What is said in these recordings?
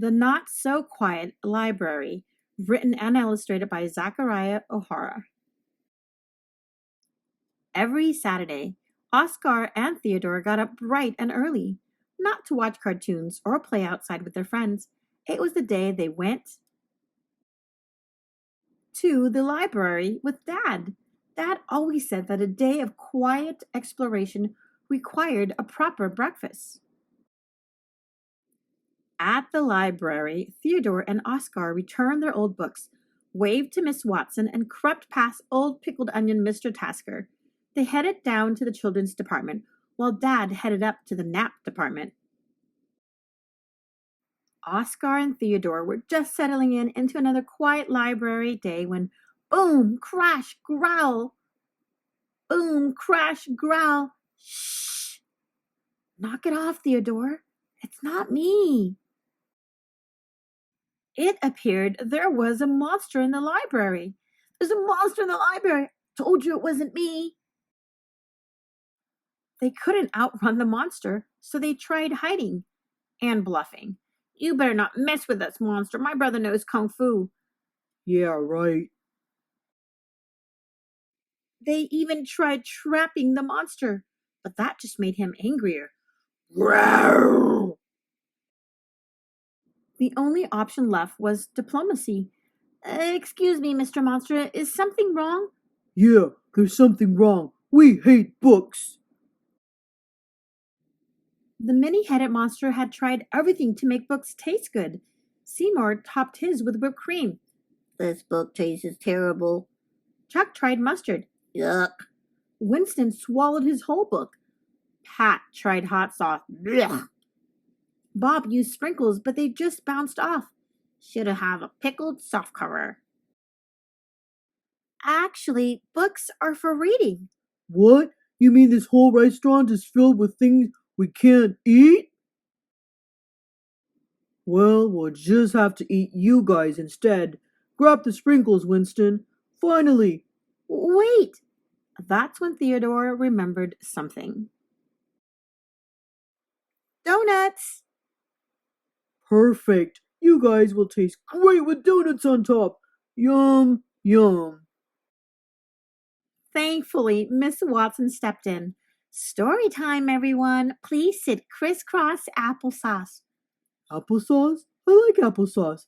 The Not-So-Quiet Library, written and illustrated by Zachariah OHara. Every Saturday, Oscar and Theodore got up bright and early, not to watch cartoons or play outside with their friends. It was the day they went to the library with Dad. Dad always said that a day of quiet exploration required a proper breakfast. At the library, Theodore and Oscar returned their old books, waved to Miss Watson, and crept past old pickled onion Mr. Tasker. They headed down to the children's department, while Dad headed up to the nap department. Oscar and Theodore were just settling into another quiet library day when boom, crash, growl. Boom, crash, growl. Shh! Knock it off, Theodore. It's not me. It appeared there was a monster in the library. There's a monster in the library. Told you it wasn't me. They couldn't outrun the monster, so they tried hiding and bluffing. You better not mess with us, monster. My brother knows kung fu. Yeah, right. They even tried trapping the monster, but that just made him angrier. Growl! The only option left was diplomacy. Excuse me, Mr. Monster, is something wrong? Yeah, there's something wrong. We hate books. The many-headed monster had tried everything to make books taste good. Seymour topped his with whipped cream. This book tastes terrible. Chuck tried mustard. Yuck. Winston swallowed his whole book. Pat tried hot sauce. Blech. Bob used sprinkles, but they just bounced off. Should have a pickled softcover. Actually, books are for reading. What? You mean this whole restaurant is filled with things we can't eat? Well, we'll just have to eat you guys instead. Grab the sprinkles, Winston. Finally! Wait! That's when Theodore remembered something. Donuts! Perfect! You guys will taste great with donuts on top! Yum, yum. Thankfully, Miss Watson stepped in. Story time, everyone. Please sit crisscross applesauce. Applesauce? I like applesauce.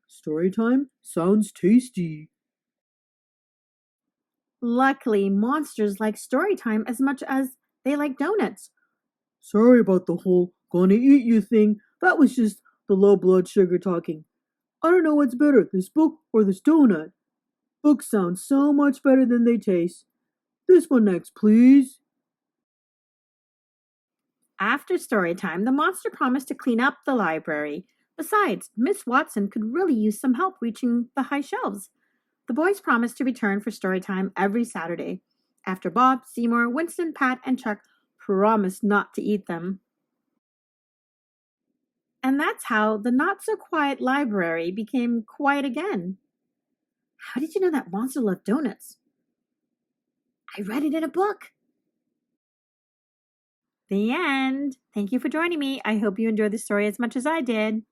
Story time? Sounds tasty. Luckily, monsters like story time as much as they like donuts. Sorry about the whole gonna eat you thing. That was just the low blood sugar talking. I don't know what's better, this book or this donut. Books sound so much better than they taste. This one next, please. After story time, the monster promised to clean up the library. Besides, Miss Watson could really use some help reaching the high shelves. The boys promised to return for story time every Saturday, after Bob, Seymour, Winston, Pat, and Chuck promised not to eat them. And that's how the not-so-quiet library became quiet again. How did you know that monster loved donuts? I read it in a book. The end. Thank you for joining me. I hope you enjoyed the story as much as I did.